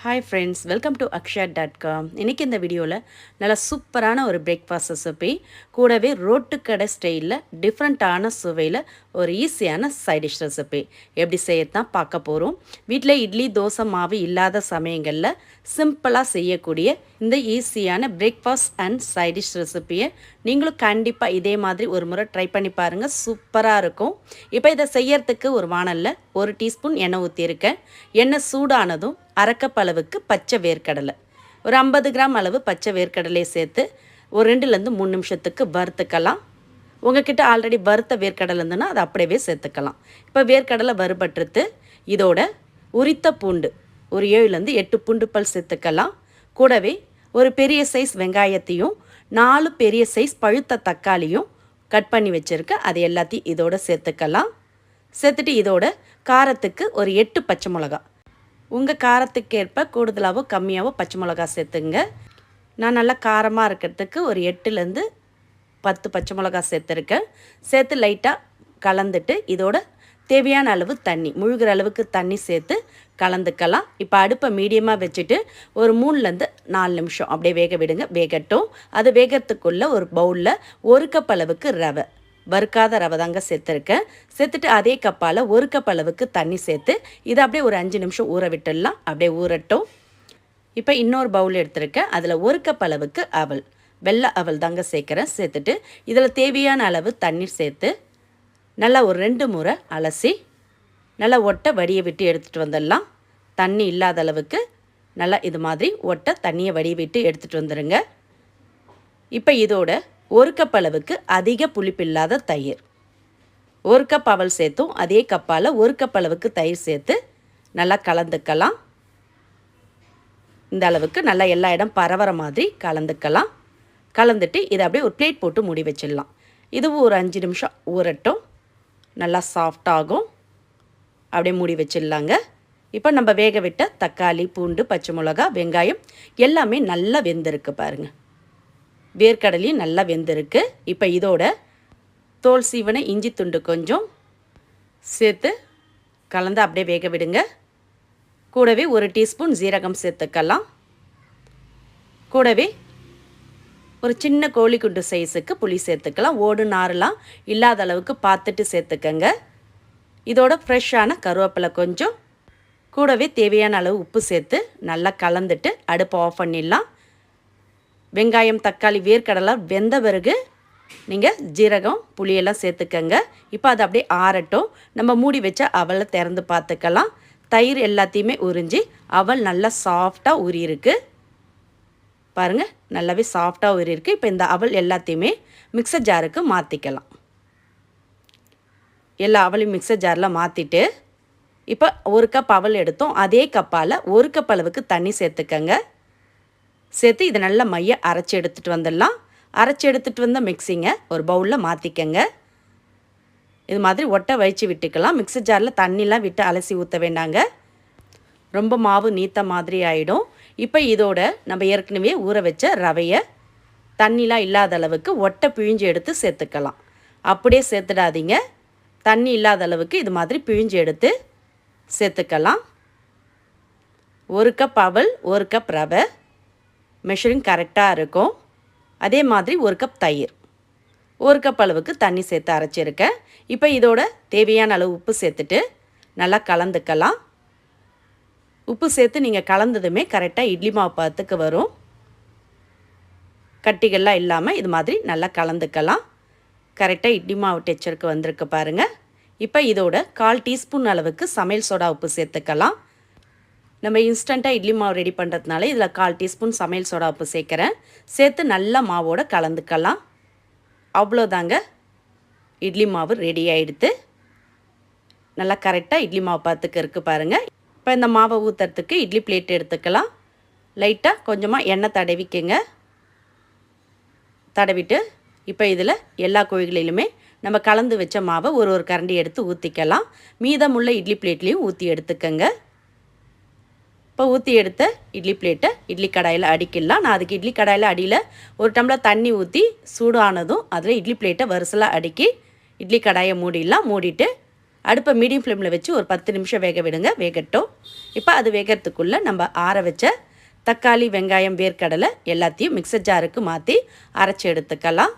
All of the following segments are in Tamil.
Hi friends, welcome to akshat.com. இன்றைக்கி இந்த வீடியோவில் நல்லா சூப்பரான ஒரு பிரேக்ஃபாஸ்ட் ரெசிபி கூடவே ரோட்டு கடை ஸ்டைலில் டிஃப்ரெண்ட்டான சுவையில் ஒரு ஈஸியான சைட் டிஷ் ரெசிபி எப்படி செய்யத்தான் பார்க்க போகிறோம். வீட்டில் இட்லி தோசை மாவு இல்லாத சமயங்களில் சிம்பிளாக செய்யக்கூடிய இந்த ஈஸியான பிரேக்ஃபாஸ்ட் அண்ட் சைட் டிஷ் ரெசிபியை நீங்களும் கண்டிப்பாக இதே மாதிரி ஒரு முறை ட்ரை பண்ணி பாருங்கள். சூப்பராக இருக்கும். இப்போ இதை செய்யறதுக்கு ஒரு வாணலில் 1 டீஸ்பூன் எண்ணெய் ஊற்றியிருக்கேன். எண்ணெய் சூடானதும் அரை கப் அளவுக்கு பச்சை வேர்க்கடலை, ஒரு 50 கிராம் அளவு பச்சை வேர்க்கடலையை சேர்த்து ஒரு 2லேருந்து 3 நிமிஷத்துக்கு வறுத்துக்கலாம். உங்ககிட்ட ஆல்ரெடி வறுத்த வேர்க்கடலை இருந்துன்னா அதை அப்படியே சேர்த்துக்கலாம். இப்போ வேர்க்கடலை வறுபட்டுருத்து இதோட உரித்த பூண்டு ஒரு 7லேருந்து 8 பூண்டு பல் சேர்த்துக்கலாம். கூடவே ஒரு பெரிய சைஸ் வெங்காயத்தையும் 4 பெரிய சைஸ் பழுத்த தக்காளியும் கட் பண்ணி வச்சுருக்க அது எல்லாத்தையும் இதோட சேர்த்துக்கலாம். சேர்த்துட்டு இதோட காரத்துக்கு ஒரு 8 பச்சை மிளகா, உங்கள் காரத்துக்கு ஏற்ப கூடுதலாகவோ கம்மியாகவோ பச்சை மிளகா சேர்த்துங்க. நான் நல்லா காரமாக இருக்கிறதுக்கு ஒரு 8லேருந்து 10 பச்சை மிளகா சேர்த்துருக்கேன். சேர்த்து லைட்டாக கலந்துட்டு இதோட தேவையான அளவு தண்ணி, முழுகிற அளவுக்கு தண்ணி சேர்த்து கலந்துக்கலாம். இப்போ அடுப்பை மீடியமாக வச்சுட்டு ஒரு 3லேருந்து 4 நிமிஷம் அப்படியே வேக விடுங்க. வேகட்டும். அது வேகத்துக்குள்ளே ஒரு பவுலில் 1 கப் அளவுக்கு ரவை, வறுக்காத ரவை தாங்க சேர்த்துருக்கேன். சேர்த்துட்டு அதே கப்பால் 1 கப் அளவுக்கு தண்ணி சேர்த்து இதை அப்படியே ஒரு 5 நிமிஷம் ஊற விட்டுடலாம். அப்படியே ஊறட்டும். இப்போ இன்னொரு பவுல் எடுத்துருக்கேன். அதில் 1 கப் அளவுக்கு அவல், வெள்ளை அவல் தாங்க சேர்க்குறேன். சேர்த்துட்டு இதில் தேவையான அளவு தண்ணீர் சேர்த்து நல்லா ஒரு 2 முறை அலசி நல்லா ஒட்டை வடியை விட்டு எடுத்துகிட்டு வந்துடலாம். தண்ணி இல்லாத அளவுக்கு நல்லா இது மாதிரி ஒட்டை தண்ணியை வடியை விட்டு எடுத்துகிட்டு வந்துடுங்க. இப்போ இதோட 1 கப் அளவுக்கு அதிக புளிப்பில்லாத தயிர், 1 கப் அவல் சேர்த்தும் அதே கப்பால் 1 கப் அளவுக்கு தயிர் சேர்த்து நல்லா கலந்துக்கலாம். இந்த அளவுக்கு நல்லா எல்லா இடம் பரவற மாதிரி கலந்துக்கலாம். கலந்துட்டு இதை அப்படியே ஒரு பிளேட் போட்டு மூடி வச்சிடலாம். இதுவும் ஒரு 5 நிமிஷம் ஊறட்டும். நல்லா சாஃப்டாகும். அப்படியே மூடி வச்சிடலாங்க. இப்போ நம்ம வேக விட்ட தக்காளி, பூண்டு, பச்சை மிளகா, வெங்காயம் எல்லாமே நல்லா வெந்திருக்கு பாருங்கள். வேர்க்கடலையும் நல்லா வெந்திருக்கு. இப்போ இதோட தோல் சீவனை இஞ்சி துண்டு கொஞ்சம் சேர்த்து கலந்து அப்படியே வேக விடுங்க. கூடவே 1 டீஸ்பூன் ஜீரகம் சேர்த்துக்கலாம். கூடவே ஒரு சின்ன கோழிக்குண்டு சைஸுக்கு புளி சேர்த்துக்கலாம். ஓடு நாரெலாம் இல்லாத அளவுக்கு பார்த்துட்டு சேர்த்துக்கங்க. இதோட ஃப்ரெஷ்ஷான கருவேப்பிலை கொஞ்சம், கூடவே தேவையான அளவு உப்பு சேர்த்து நல்லா கலந்துட்டு அடுப்பை ஆஃப் பண்ணிடலாம். வெங்காயம், தக்காளி, வேர்க்கடலை வெந்த பிறகு நீங்கள் ஜீரகம், புளியெல்லாம் சேர்த்துக்கங்க. இப்போ அது அப்படியே ஆறட்டும். நம்ம மூடி வச்ச அவலை திறந்து பார்த்துக்கலாம். தயிர் எல்லாத்தையுமே உறிஞ்சி அவல் நல்லா சாஃப்டாக ஊறியிருக்கு பாருங்கள். நல்லாவே சாஃப்டாக ஊறியிருக்கு. இப்போ இந்த அவல் எல்லாத்தையுமே மிக்சர் ஜாருக்கு மாற்றிக்கலாம். எல்லா அவலையும் மிக்சர் ஜாரில் மாற்றிட்டு இப்போ 1 கப் அவல் எடுத்தோம். அதே கப்பால் 1 கப் அளவுக்கு தண்ணி சேர்த்துக்கங்க. சேர்த்து இதை நல்லா மைய அரைச்சி எடுத்துகிட்டு வந்துடலாம். அரைச்சி எடுத்துகிட்டு வந்த மிக்சிங்கை ஒரு பவுலில் மாற்றிக்கங்க. இது மாதிரி ஒட்டை வழித்து விட்டுக்கலாம். மிக்சர் ஜாரில் தண்ணிலாம் விட்டு அலசி ஊற்ற வேண்டாங்க. ரொம்ப மாவு நீத்த மாதிரி ஆகிடும். இப்போ இதோட நம்ம ஏற்கனவே ஊற வச்ச ரவையை தண்ணிலாம் இல்லாத அளவுக்கு ஒட்டை பிழிஞ்சு எடுத்து சேர்த்துக்கலாம். அப்படியே சேர்த்துடாதீங்க. தண்ணி இல்லாத அளவுக்கு இது மாதிரி பிழிஞ்சு எடுத்து சேர்த்துக்கலாம். 1 கப் அவல், 1 கப் ரவை மெஷரிங் கரெக்டாக இருக்கும். அதே மாதிரி 1 கப் தயிர், 1 கப் அளவுக்கு தண்ணி சேர்த்து அரைச்சிருக்கேன். இப்போ இதோட தேவையான அளவு உப்பு சேர்த்துட்டு நல்லா கலந்துக்கலாம். உப்பு சேர்த்து நீங்கள் கலந்ததுமே கரெக்டாக இட்லி மாவு பதத்துக்கு வரும். கட்டிகள்லாம் இல்லாமல் இது மாதிரி நல்லா கலந்துக்கலாம். கரெக்டாக இட்லி மாவு டெக்ஸ்சருக்கு வந்திருக்கு பாருங்கள். இப்போ இதோட 1/4 டீஸ்பூன் அளவுக்கு சமையல் சோடா உப்பு சேர்த்துக்கலாம். நம்ம இன்ஸ்டண்ட்டாக இட்லி மாவு ரெடி பண்ணுறதுனால இதில் 1/4 டீஸ்பூன் சமையல் சோடா உப்பு சேர்க்குறேன். சேர்த்து நல்லா மாவோட கலந்துக்கலாம். அவ்வளோதாங்க, இட்லி மாவு ரெடி ஆகிடுது. நல்லா கரெக்டாக இட்லி மாவு பார்த்துக்கு இருக்குது பாருங்கள். இப்போ இந்த மாவை ஊற்றுறதுக்கு இட்லி பிளேட் எடுத்துக்கலாம். லைட்டாக கொஞ்சமாக எண்ணெய் தடவிக்குங்க. தடவிட்டு இப்போ இதில் எல்லா குழிகளிலுமே நம்ம கலந்து வச்ச மாவை ஒரு கரண்டி எடுத்து ஊற்றிக்கலாம். மீதமுள்ள இட்லி பிளேட்லேயும் ஊற்றி எடுத்துக்கங்க. இப்போ ஊற்றி எடுத்த இட்லி பிளேட்டை இட்லி கடாயில் அடிக்கலாம். நான் அதுக்கு இட்லி கடாயில் அடியில் 1 டம்ளர் தண்ணி ஊற்றி சூடானதும் அதில் இட்லி பிளேட்டை வரிசலாக அடுக்கி இட்லி கடாயை மூடிடலாம். மூடிட்டு அடுப்பை மீடியம் ஃப்ளேமில் வச்சு ஒரு 10 நிமிஷம் வேக விடுங்க, வேகட்டும். இப்போ அது வேகிறதுக்குள்ளே நம்ம ஆற வச்ச தக்காளி, வெங்காயம், வேர்க்கடலை எல்லாத்தையும் மிக்சர் ஜாருக்கு மாற்றி அரைச்சி எடுத்துக்கலாம்.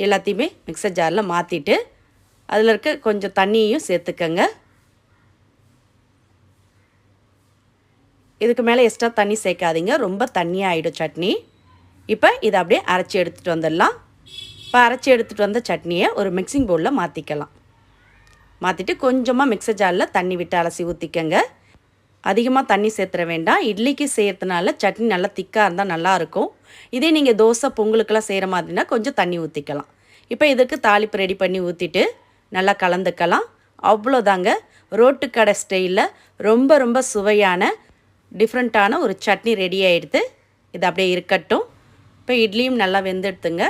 எல்லாத்தையுமே மிக்சர் ஜாரில் மாற்றிட்டு அதில் இருக்க கொஞ்சம் தண்ணியையும் சேர்த்துக்கங்க. இதுக்கு மேலே எக்ஸ்ட்ரா தண்ணி சேர்க்காதீங்க, ரொம்ப தண்ணியாக ஆகிடும் சட்னி. இப்போ இதை அப்படியே அரைச்சி எடுத்துகிட்டு வந்துடலாம். இப்போ அரைச்சி எடுத்துகிட்டு வந்த சட்னியை ஒரு மிக்சிங் பவுலில் மாற்றிக்கலாம். மாற்றிட்டு கொஞ்சமாக மிக்சர் ஜாரில் தண்ணி விட்டு அலசி ஊற்றிக்கங்க. அதிகமாக தண்ணி சேர்த்துற வேண்டாம். இட்லிக்கு செய்கிறதுனால சட்னி நல்லா திக்காக இருந்தால் நல்லாயிருக்கும். இதே நீங்கள் தோசை, பொங்கலுக்கெல்லாம் செய்கிற மாதிரினா கொஞ்சம் தண்ணி ஊற்றிக்கலாம். இப்போ இதுக்கு தாளிப்பு ரெடி பண்ணி ஊற்றிட்டு நல்லா கலந்துக்கலாம். அவ்வளோதாங்க, ரோட்டு கடை ஸ்டைலில் ரொம்ப ரொம்ப சுவையான டிஃப்ரெண்ட்டான ஒரு சட்னி ரெடி ஆகிடுது. இது அப்படியே இருக்கட்டும். இப்போ இட்லியும் நல்லா வெந்துடுத்துங்க.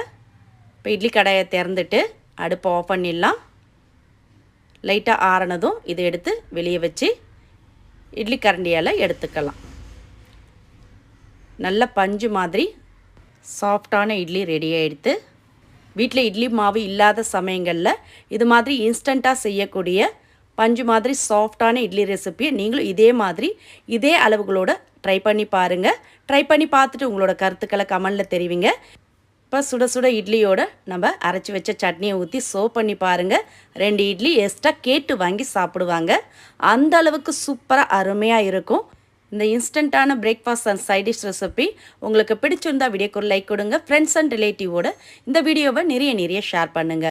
இப்போ இட்லி கடாயை திறந்துட்டு அடுப்பை ஆஃப் பண்ணிடலாம். லைட்டாக ஆறினதும் இதை எடுத்து வெளியே வச்சு இட்லி கரண்டியால் எடுத்துக்கலாம். நல்ல பஞ்சு மாதிரி சாஃப்டான இட்லி ரெடி ஆகிடுது. வீட்டில் இட்லி மாவு இல்லாத சமயங்களில் இது மாதிரி இன்ஸ்டண்ட்டாக செய்யக்கூடிய பஞ்சு மாதிரி சாஃப்டான இட்லி ரெசிபியை நீங்களும் இதே மாதிரி இதே அளவுகளோட ட்ரை பண்ணி பாருங்கள். ட்ரை பண்ணி பார்த்துட்டு உங்களோட கருத்துக்களை கமெண்டில் தெரிவிங்க. இப்போ சுட சுட இட்லியோட நம்ம அரைச்சி வச்ச சட்னியை ஊற்றி சர்வ் பண்ணி பாருங்கள். 2 இட்லி எக்ஸ்ட்ரா கேட்டு வாங்கி சாப்பிடுவாங்க. அந்த அளவுக்கு சூப்பராக அருமையாக இருக்கும். இந்த இன்ஸ்டண்ட்டான breakfast and side dish recipe உங்களுக்கு பிடிச்சிருந்தா வீடியோக்கு ஒரு லைக் கொடுங்க. ஃப்ரெண்ட்ஸ் அண்ட் ரிலேட்டிவோட இந்த வீடியோவை நிறைய ஷேர் பண்ணுங்கள்.